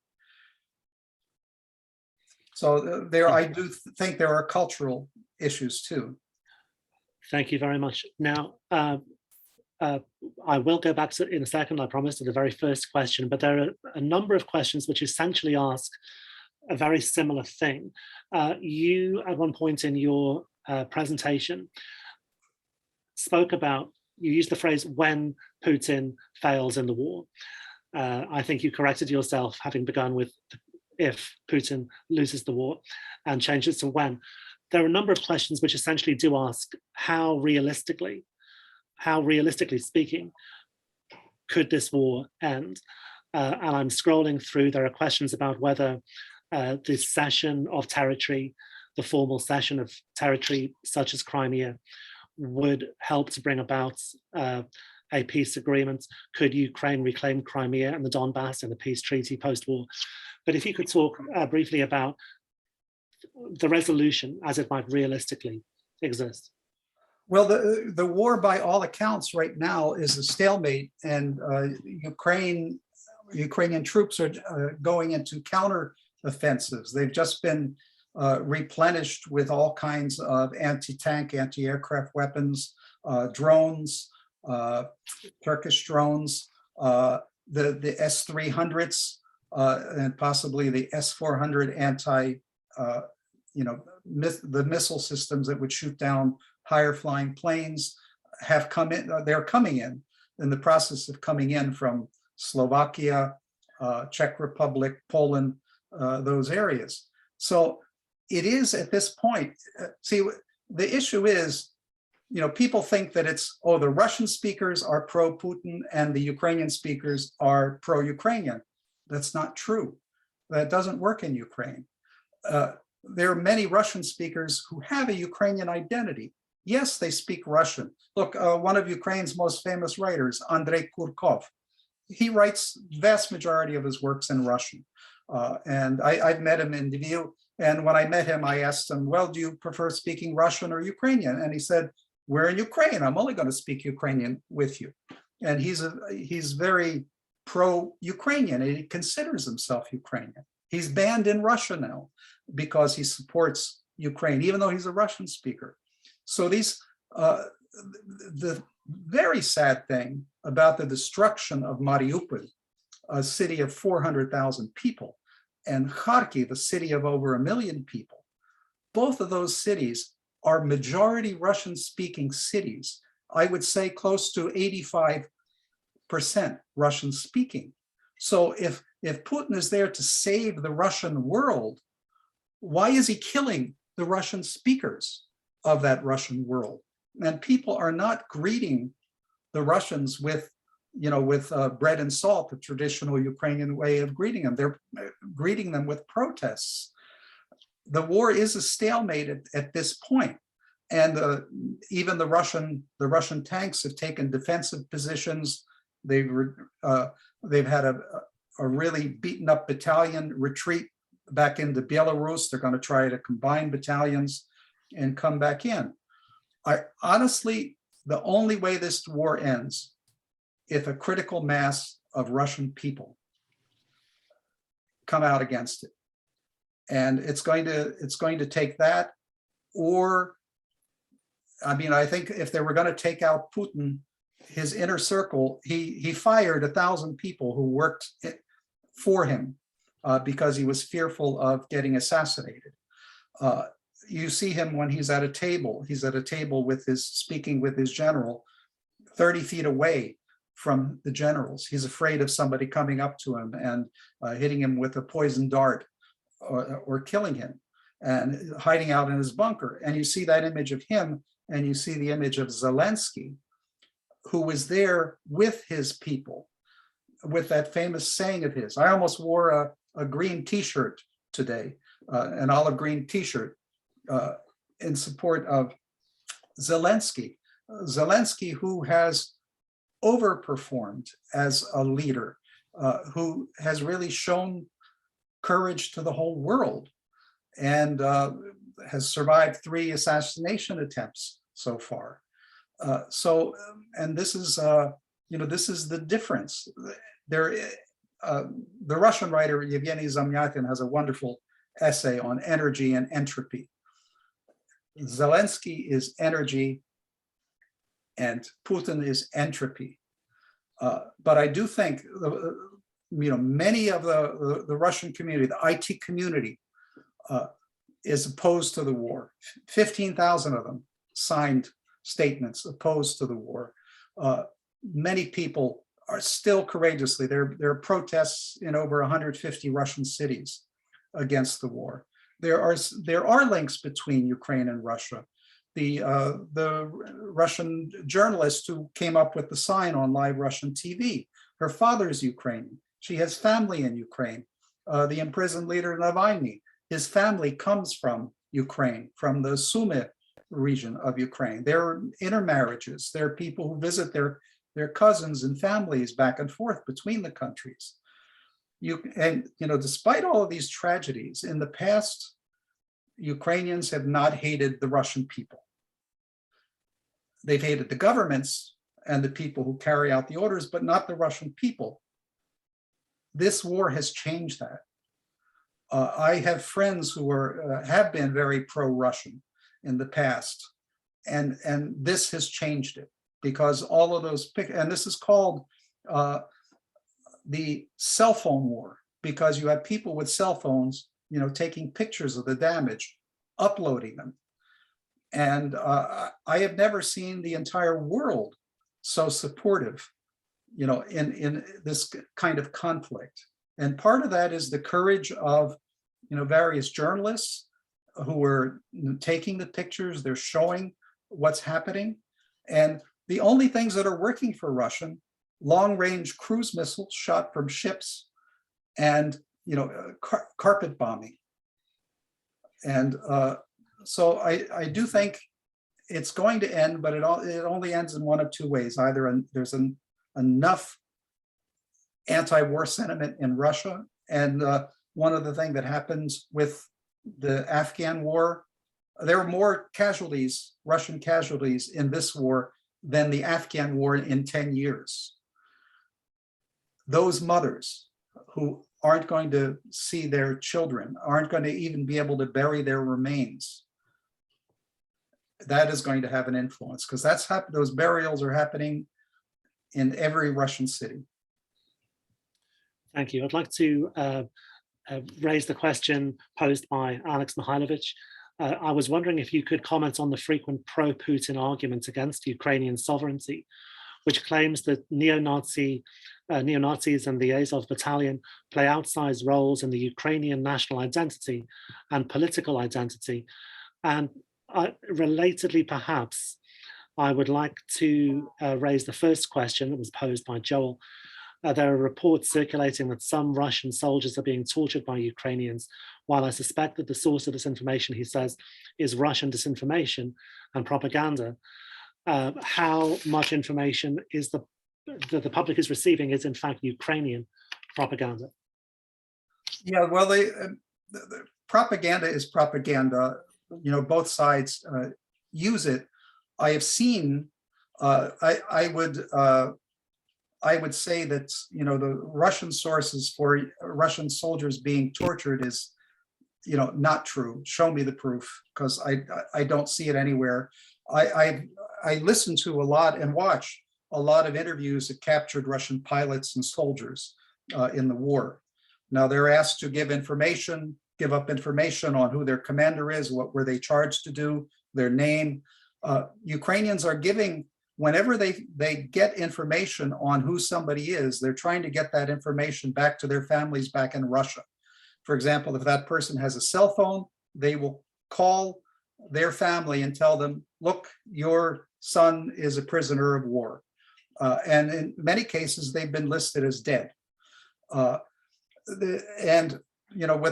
So I do think there are cultural issues too.
Thank you very much. Now, I will go back to, in a second, I promise, to the very first question, but there are a number of questions which essentially ask a very similar thing. You, at one point in your presentation, spoke about, you used the phrase, when Putin fails in the war. I think you corrected yourself, having begun with if Putin loses the war, and changed it to when. There are a number of questions which essentially do ask how realistically speaking, could this war end? And I'm scrolling through, there are questions about whether the cession of territory, the formal cession of territory such as Crimea, would help to bring about a peace agreement. Could Ukraine reclaim Crimea and the Donbass in the peace treaty post-war? But if you could talk briefly about the resolution as it might realistically exist.
Well, the war, by all accounts, right now is a stalemate, and Ukrainian troops are going into counter offensives. They've just been replenished with all kinds of anti-tank, anti-aircraft weapons, drones, Turkish drones, the S-300s, and possibly the S-400 the missile systems that would shoot down higher flying planes have come in. They're coming in the process of coming in from Slovakia, Czech Republic, Poland, those areas. So it is at this point, see, the issue is, people think that it's, the Russian speakers are pro-Putin and the Ukrainian speakers are pro-Ukrainian. That's not true. That doesn't work in Ukraine. There are many Russian speakers who have a Ukrainian identity. Yes, they speak Russian. Look, one of Ukraine's most famous writers, Andrei Kurkov, he writes vast majority of his works in Russian. And I've met him in Lviv. And when I met him, I asked him, well, do you prefer speaking Russian or Ukrainian? And he said, we're in Ukraine. I'm only going to speak Ukrainian with you. And he's very pro-Ukrainian, and he considers himself Ukrainian. He's banned in Russia now because he supports Ukraine, even though he's a Russian speaker. So the very sad thing about the destruction of Mariupol, a city of 400,000 people, and Kharkiv, a city of over 1 million people, both of those cities are majority Russian-speaking cities. I would say close to 85% Russian-speaking. So if Putin is there to save the Russian world, why is he killing the Russian speakers of that Russian world? And people are not greeting the Russians with with bread and salt, the traditional Ukrainian way of greeting them. They're greeting them with protests. The war is a stalemate at this point. And even the Russian tanks have taken defensive positions. They've had a really beaten up battalion retreat back into Belarus. They're going to try to combine battalions and come back in. Honestly, the only way this war ends, if a critical mass of Russian people come out against it. And it's going to take that, or, I mean, I think if they were going to take out Putin, his inner circle, he fired 1,000 people who worked for him because he was fearful of getting assassinated. You see him when he's at a table. He's at a table speaking with his general, 30 feet away from the generals. He's afraid of somebody coming up to him and hitting him with a poison dart or killing him, and hiding out in his bunker. And you see that image of him, and you see the image of Zelensky, who was there with his people, with that famous saying of his. I almost wore a green t-shirt today, an olive green t-shirt in support of Zelensky. Zelensky, who has overperformed as a leader, who has really shown courage to the whole world, and has survived 3 assassination attempts so far. And this is, this is the difference. The Russian writer Yevgeny Zamyatin has a wonderful essay on energy and entropy. Zelensky is energy, and Putin is entropy. But I do think, many of the Russian community, the IT community, is opposed to the war. 15,000 of them signed statements opposed to the war. Many people are still courageously, there are protests in over 150 Russian cities against the war. There are links between Ukraine and Russia. The Russian journalist who came up with the sign on live Russian TV, her father's Ukrainian. She has family in Ukraine. The imprisoned leader Navalny, his family comes from Ukraine, from the Sumy region of Ukraine. There are intermarriages. There are people who visit their cousins and families back and forth between the countries. Despite all of these tragedies, in the past, Ukrainians have not hated the Russian people. They've hated the governments and the people who carry out the orders, but not the Russian people. This war has changed that. I have friends who have been very pro-Russian in the past, and this has changed it, because all of those, and this is called the cell phone war, because you have people with cell phones, taking pictures of the damage, uploading them. And I have never seen the entire world so supportive, in this kind of conflict. And part of that is the courage of, various journalists who are taking the pictures, they're showing what's happening. And the only things that are working for Russian, long-range cruise missiles shot from ships, and carpet bombing. And so I do think it's going to end, but it only ends in one of 2 ways. Either there's enough anti-war sentiment in Russia, and one of the things that happens with the Afghan war, there were more casualties, Russian casualties in this war than the Afghan war in 10 years. Those mothers who aren't going to see their children, aren't going to even be able to bury their remains, that is going to have an influence, because those burials are happening in every Russian city.
Thank you. I'd like to raise the question posed by Alex Mihailovich. I was wondering if you could comment on the frequent pro-Putin argument against Ukrainian sovereignty, which claims that neo-Nazis and the Azov battalion play outsized roles in the Ukrainian national identity and political identity. And relatedly, perhaps, I would like to raise the first question that was posed by Joel. There are reports circulating that some Russian soldiers are being tortured by Ukrainians. While I suspect that the source of this information, he says, is Russian disinformation and propaganda, how much information is that the public is receiving is in fact Ukrainian propaganda?
Yeah, well, the propaganda is propaganda. You know, both sides use it. I have seen. I would say that, you know, the Russian sources for Russian soldiers being tortured is, you know, not true. Show me the proof, because I don't see it anywhere. I listen to a lot and watch a lot of interviews that captured Russian pilots and soldiers in the war. Now they're asked to give up information on who their commander is, what were they charged to do, their name. Ukrainians are giving, whenever they get information on who somebody is, they're trying to get that information back to their families back in Russia. For example, if that person has a cell phone, they will call their family and tell them, look, your son is a prisoner of war. And in many cases, they've been listed as dead. And, you know,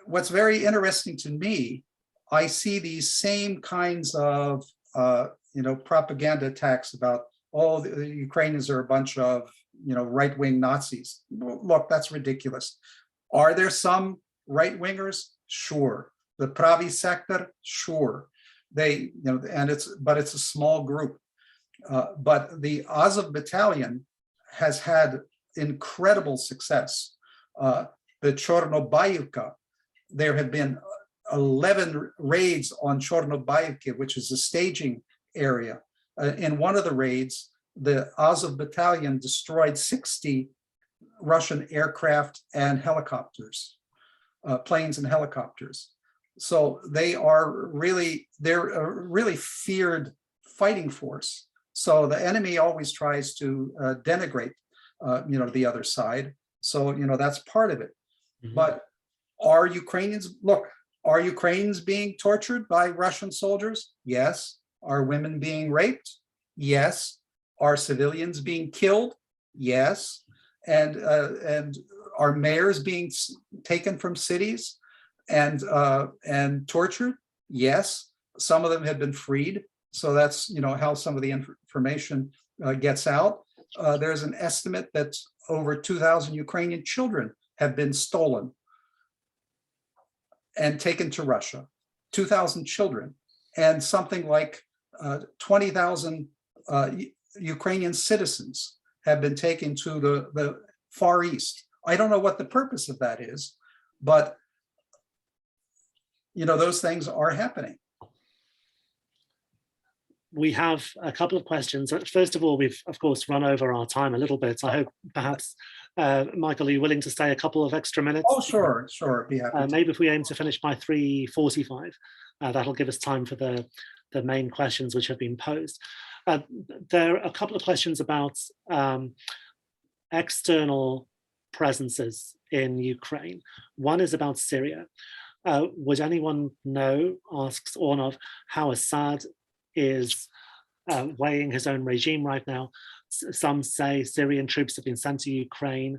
what's very interesting to me, I see these same kinds of, you know, propaganda attacks about, oh, the Ukrainians are a bunch of, you know, right-wing Nazis. Look, that's ridiculous. Are there some right-wingers? Sure. The Pravi sector? Sure. They, you know, but it's a small group. But the Azov battalion has had incredible success. The Chornobayivka, there have been 11 raids on Chornobayivka, which is a staging area. In one of the raids, the Azov battalion destroyed 60 Russian aircraft and helicopters, planes and helicopters. So they're a really feared fighting force. So the enemy always tries to denigrate, you know, the other side. So, you know, that's part of it. Mm-hmm. But are Ukrainians being tortured by Russian soldiers? Yes. Are women being raped? Yes. Are civilians being killed? Yes. And are mayors being taken from cities and tortured? Yes. Some of them have been freed. So that's, you know, how some of the information gets out. There's an estimate that over 2,000 Ukrainian children have been stolen and taken to Russia. 2,000 children, and something like 20,000 Ukrainian citizens have been taken to the Far East. I don't know what the purpose of that is, but, you know, those things are happening.
We have a couple of questions. First of all, we've, of course, run over our time a little bit. I hope perhaps, Michael, are you willing to stay a couple of extra minutes?
Oh, sure. Be happy.
Maybe if we aim to finish by 3:45, that'll give us time for the main questions which have been posed. There are a couple of questions about external presences in Ukraine. One is about Syria. Would anyone know, asks Ornov, how Assad is weighing his own regime right now? Some say Syrian troops have been sent to Ukraine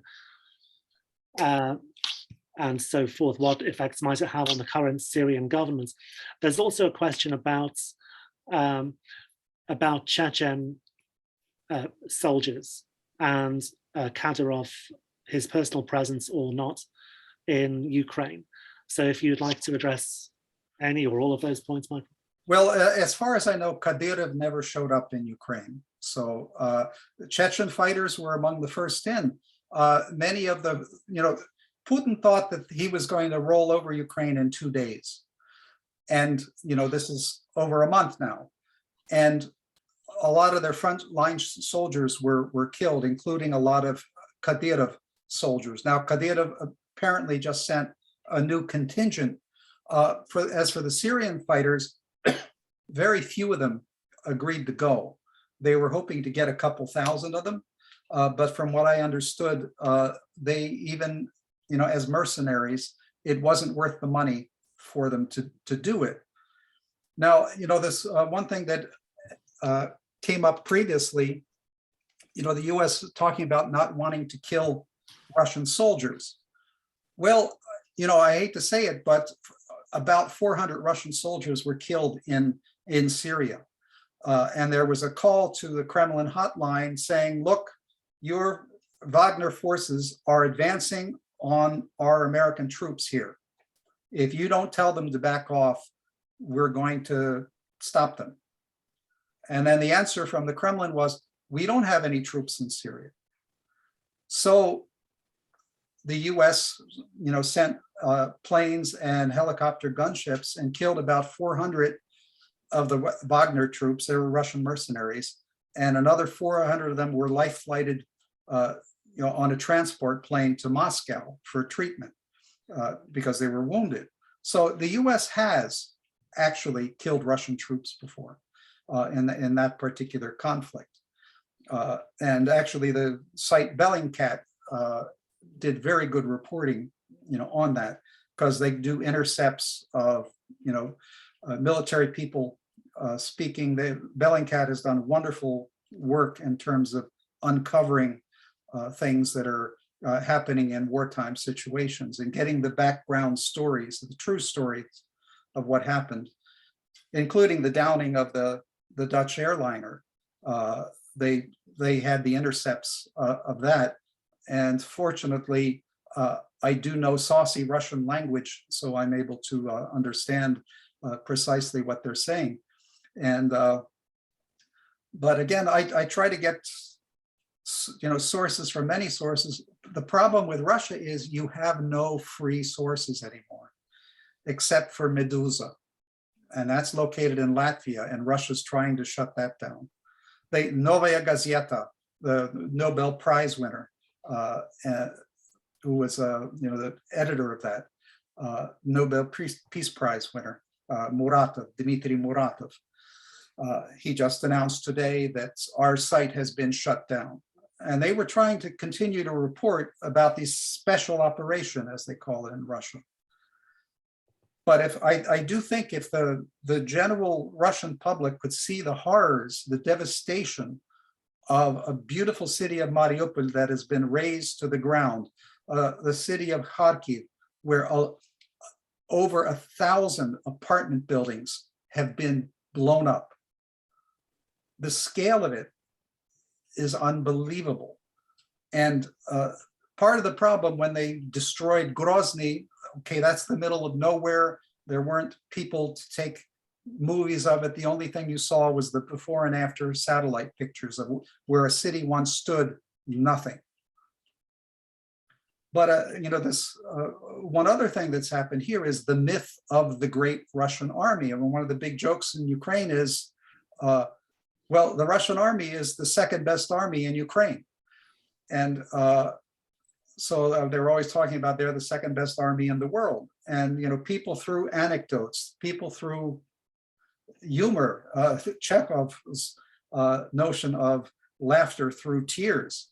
and so forth. What effects might it have on the current Syrian government? There's also a question about Chechen soldiers and Kadyrov, his personal presence or not in Ukraine. So if you'd like to address any or all of those points, Michael.
Well, as far as I know, Kadyrov never showed up in Ukraine. So the Chechen fighters were among the first in. Many of the, you know, Putin thought that he was going to roll over Ukraine in 2 days. And, you know, this is over a month now. And a lot of their frontline soldiers were killed, including a lot of Kadyrov soldiers. Now, Kadyrov apparently just sent a new contingent. As for the Syrian fighters, very few of them agreed to go. They were hoping to get a couple thousand of them, but from what I understood, they even, you know, as mercenaries, it wasn't worth the money for them to do it. Now, this one thing that came up previously, the US talking about not wanting to kill Russian soldiers. Well, I hate to say it, but about 400 Russian soldiers were killed in Syria. And there was a call to the Kremlin hotline saying, look, your Wagner forces are advancing on our American troops here. If you don't tell them to back off, we're going to stop them. And then the answer from the Kremlin was, we don't have any troops in Syria. So the US, sent planes and helicopter gunships and killed about 400 of the Wagner troops. They were Russian mercenaries, and another 400 of them were life-flighted, on a transport plane to Moscow for treatment because they were wounded. So the US has actually killed Russian troops before in that particular conflict. And actually the site Bellingcat did very good reporting, on that, because they do intercepts of, military people speaking. Bellingcat has done wonderful work in terms of uncovering things that are happening in wartime situations and getting the background stories, the true stories of what happened, including the downing of the Dutch airliner. They had the intercepts of that. And fortunately, I do know saucy Russian language, so I'm able to understand precisely what they're saying. And but again, I try to get sources from many sources. The problem with Russia is you have no free sources anymore, except for Medusa, and that's located in Latvia, and Russia's trying to shut that down. Novaya Gazeta, the Nobel Prize winner, who was the editor of that, Nobel Peace Prize winner, Dmitry Muratov. He just announced today that our site has been shut down. And they were trying to continue to report about this special operation, as they call it in Russia. But if I do think if the general Russian public could see the horrors, the devastation of a beautiful city of Mariupol that has been razed to the ground, the city of Kharkiv, where over 1,000 apartment buildings have been blown up. The scale of it is unbelievable. And part of the problem when they destroyed Grozny, okay, that's the middle of nowhere. There weren't people to take movies of it. The only thing you saw was the before and after satellite pictures of where a city once stood, nothing. But this one other thing that's happened here is the myth of the great Russian army. I mean, one of the big jokes in Ukraine is, well, the Russian army is the second best army in Ukraine. And so they're always talking about they're the second best army in the world. And, people through anecdotes, people through humor, Chekhov's notion of laughter through tears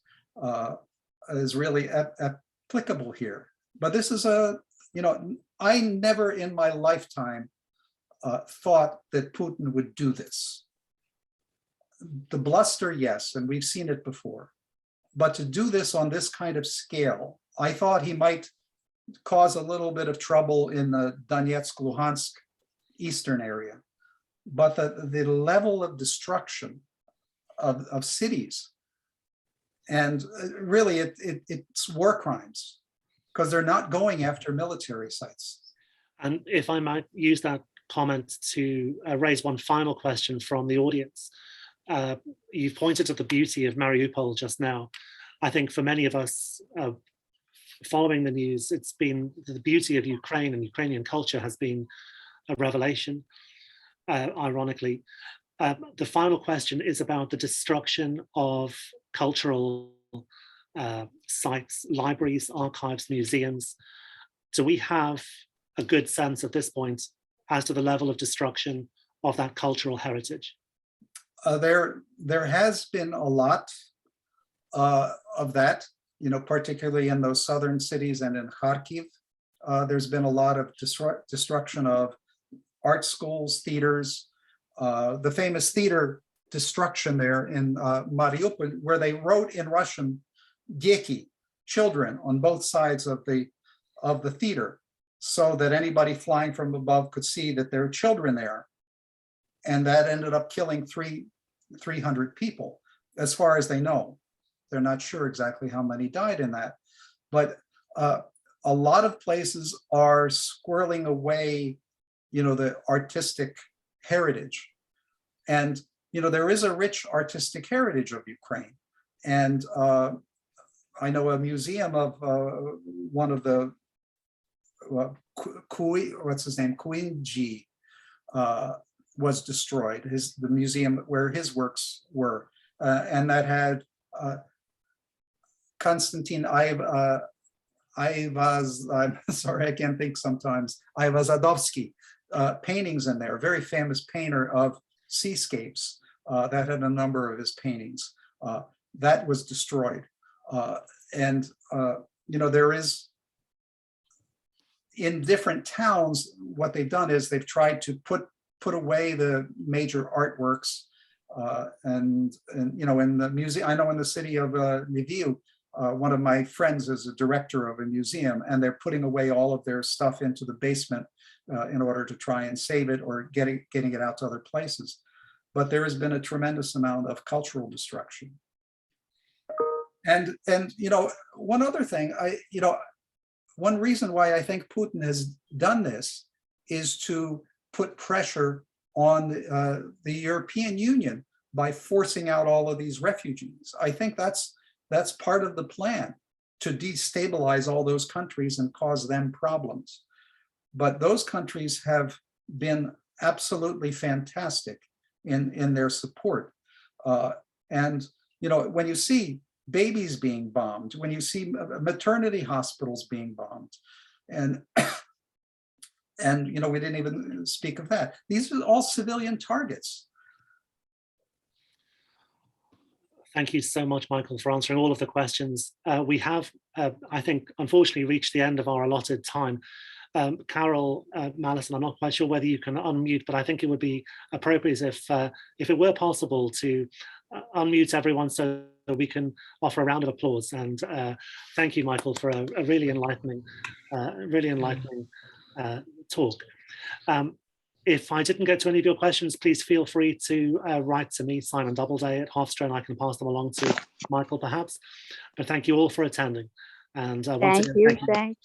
is really applicable here. But this is I never in my lifetime thought that Putin would do this. The bluster, yes, and we've seen it before. But to do this on this kind of scale, I thought he might cause a little bit of trouble in the Donetsk, Luhansk, eastern area. But the level of destruction of cities, and really it's war crimes, because they're not going after military sites.
And if I might use that comment to raise one final question from the audience. You've pointed to the beauty of Mariupol just now. I think for many of us following the news, it's been the beauty of Ukraine and Ukrainian culture has been a revelation, ironically. The final question is about the destruction of cultural sites, libraries, archives, museums. Do we have a good sense at this point as to the level of destruction of that cultural heritage?
There has been a lot of that, particularly in those southern cities and in Kharkiv. There's been a lot of destruction of art schools, theaters, the famous theater destruction there in Mariupol, where they wrote in Russian, "Deki," children, on both sides of the theater, so that anybody flying from above could see that there are children there. And that ended up killing 300 people, as far as they know. They're not sure exactly how many died in that. But a lot of places are squirreling away, the artistic heritage. And, there is a rich artistic heritage of Ukraine. And I know a museum of one of the, what's his name, Kuinji, was destroyed, the museum where his works were. And that had Konstantin I'm sorry, I can't think sometimes, Ivazadovsky paintings in there, a very famous painter of seascapes that had a number of his paintings. That was destroyed. And there is, in different towns, what they've done is they've tried to put away the major artworks. And in the museum, I know in the city of Lviv, one of my friends is a director of a museum, and they're putting away all of their stuff into the basement in order to try and save it or getting it out to other places. But there has been a tremendous amount of cultural destruction. And one other thing, one reason why I think Putin has done this is to put pressure on the European Union by forcing out all of these refugees. I think that's part of the plan, to destabilize all those countries and cause them problems. But those countries have been absolutely fantastic in their support. And when you see babies being bombed, when you see maternity hospitals being bombed, and we didn't even speak of that. These are all civilian targets.
Thank you so much, Michael, for answering all of the questions. We have, I think, unfortunately reached the end of our allotted time. Carol Mallison, I'm not quite sure whether you can unmute, but I think it would be appropriate if it were possible to unmute everyone so that we can offer a round of applause. And thank you, Michael, for a really enlightening talk. If I didn't get to any of your questions, please feel free to write to me, Simon Doubleday at Hofstra, and I can pass them along to Michael perhaps. But thank you all for attending. And once again, thank you.